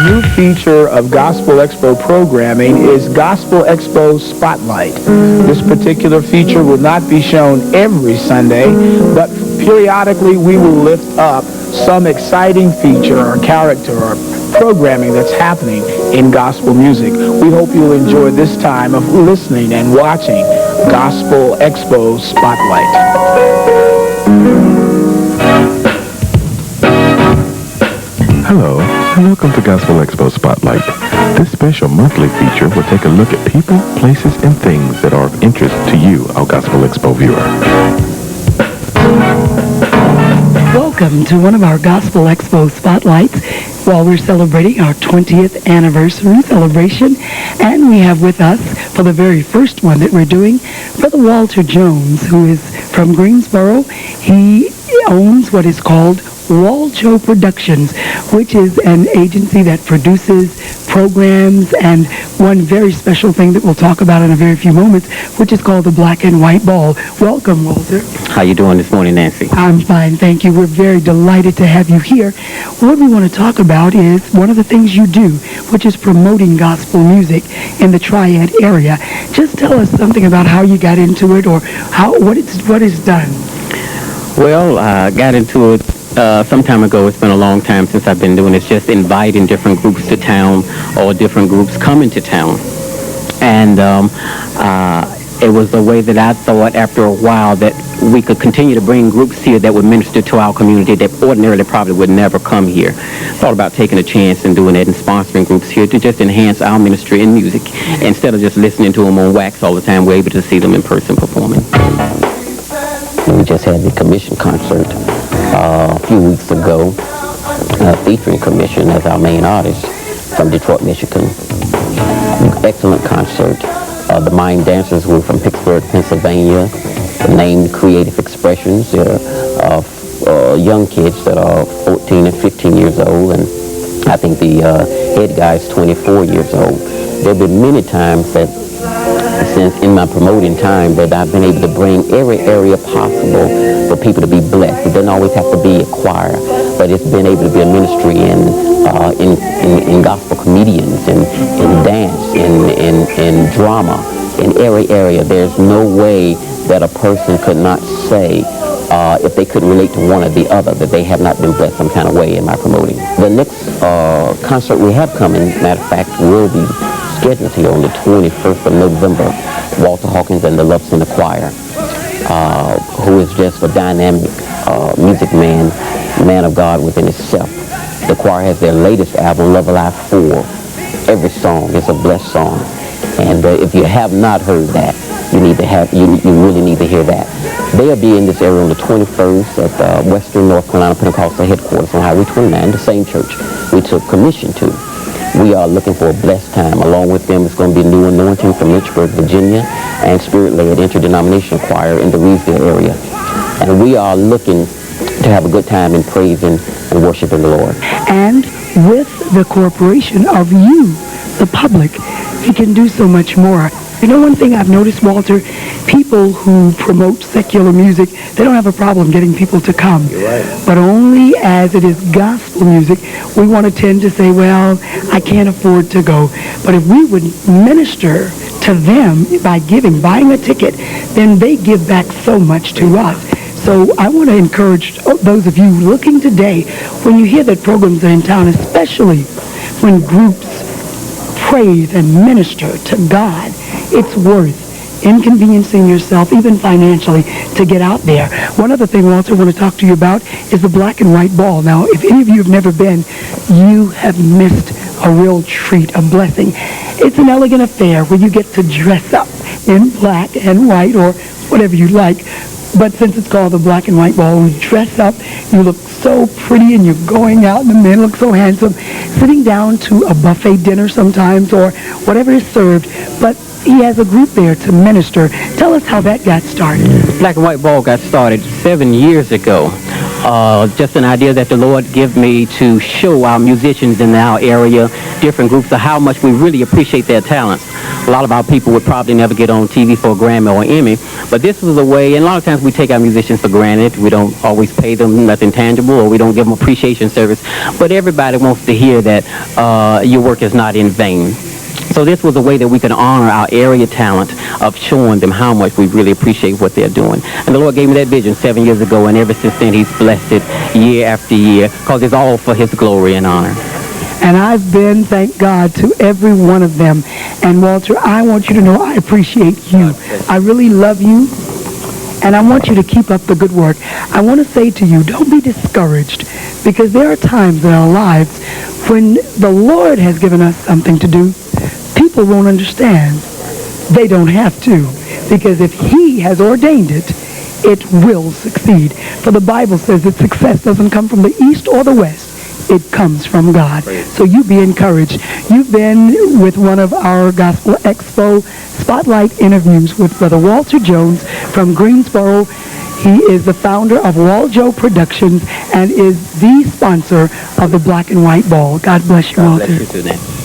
new feature of Gospel Expo programming is Gospel Expo Spotlight. This particular feature will not be shown every Sunday, but periodically we will lift up some exciting feature or character or programming that's happening in gospel music. We hope you'll enjoy this time of listening and watching Gospel Expo Spotlight. Hello, and welcome to Gospel Expo Spotlight. This special monthly feature will take a look at people, places, and things that are of interest to you, our Gospel Expo viewer. Welcome to one of our Gospel Expo Spotlights while we're celebrating our 20th anniversary celebration. And we have with us, for the very first one that we're doing, Brother Walter Jones, who is from Greensboro. He owns what is called WALJO Productions, which is an agency that produces programs, and one very special thing that we'll talk about in a very few moments, which is called the Black and White Ball. Welcome, Walter. How you doing this morning, Nancy? I'm fine, thank you. We're very delighted to have you here. What we want to talk about is one of the things you do, which is promoting gospel music in the Triad area. Just tell us something about how you got into it, or what is done. Well, I got into it some time ago. It's been a long time since I've been doing it. It's just inviting different groups to town, or different groups coming to town. And it was the way that I thought after a while that we could continue to bring groups here that would minister to our community that ordinarily probably would never come here. Thought about taking a chance and doing it and sponsoring groups here to just enhance our ministry in music. Instead of just listening to them on wax all the time, we're able to see them in person performing. We just had the commission concert a few weeks ago, featuring Commission as our main artist from Detroit, Michigan. Excellent concert. The Mime Dancers were from Pittsburgh, Pennsylvania. Named Creative Expressions. They're young kids that are 14 and 15 years old, and I think the head guy is 24 years old. There have been many times that since in my promoting time that I've been able to bring every area possible for people to be blessed. It doesn't always have to be a choir, but it's been able to be a ministry in gospel comedians, in dance, in drama, in every area. There's no way that a person could not say, if they couldn't relate to one or the other, that they have not been blessed some kind of way in my promoting. The next concert we have coming, matter of fact, will be scheduled here on the 21st of November. Walter Hawkins and the Love Center Choir, who is just a dynamic music man of God within itself. The choir has their latest album, Love Alive 4. Every song is a blessed song. And if you have not heard that, you really need to hear that. They'll be in this area on the 21st at Western North Carolina Pentecostal Headquarters on Highway 29, the same church we took commission to. We are looking for a blessed time. Along with them, it's going to be New Anointing from Lynchburg, Virginia, and Spirit-led Interdenominational Choir in the Reedsville area. And we are looking to have a good time in praising and worshiping the Lord. And with the corporation of you, the public, he can do so much more. You know, one thing I've noticed, Walter, people who promote secular music, they don't have a problem getting people to come. You're right. But only as it is gospel music, we want to tend to say, well, I can't afford to go. But if we would minister to them by buying a ticket, then they give back so much to us. So I want to encourage those of you looking today, when you hear that programs are in town, especially when groups praise and minister to God, it's worth inconveniencing yourself, even financially, to get out there. One other thing, Walter, I want to talk to you about is the Black and White Ball. Now, if any of you have never been, you have missed a real treat, a blessing. It's an elegant affair where you get to dress up in black and white, or whatever you like. But since it's called the Black and White Ball, you dress up, you look so pretty, and you're going out, and the men look so handsome, sitting down to a buffet dinner sometimes, or whatever is served. But he has a group there to minister. Tell us how that got started. Black and White Ball got started 7 years ago. Just an idea that the Lord gave me to show our musicians in our area, different groups, of how much we really appreciate their talents. A lot of our people would probably never get on TV for a Grammy or Emmy, but this was a way, and a lot of times we take our musicians for granted. We don't always pay them nothing tangible, or we don't give them appreciation service, but everybody wants to hear that your work is not in vain. So this was a way that we can honor our area talent of showing them how much we really appreciate what they're doing. And the Lord gave me that vision 7 years ago, and ever since then He's blessed it year after year, because it's all for His glory and honor. And I've been, thank God, to every one of them. And Walter, I want you to know I appreciate you. I really love you. And I want you to keep up the good work. I want to say to you, don't be discouraged, because there are times in our lives when the Lord has given us something to do, people won't understand. They don't have to, because if He has ordained it, it will succeed. For the Bible says that success doesn't come from the east or the west. It comes from God. So you be encouraged. You've been with one of our Gospel Expo Spotlight interviews with Brother Walter Jones from Greensboro. He is the founder of WALJO Productions and is the sponsor of the Black and White Ball. God bless you, Walter. God bless you too, Nancy.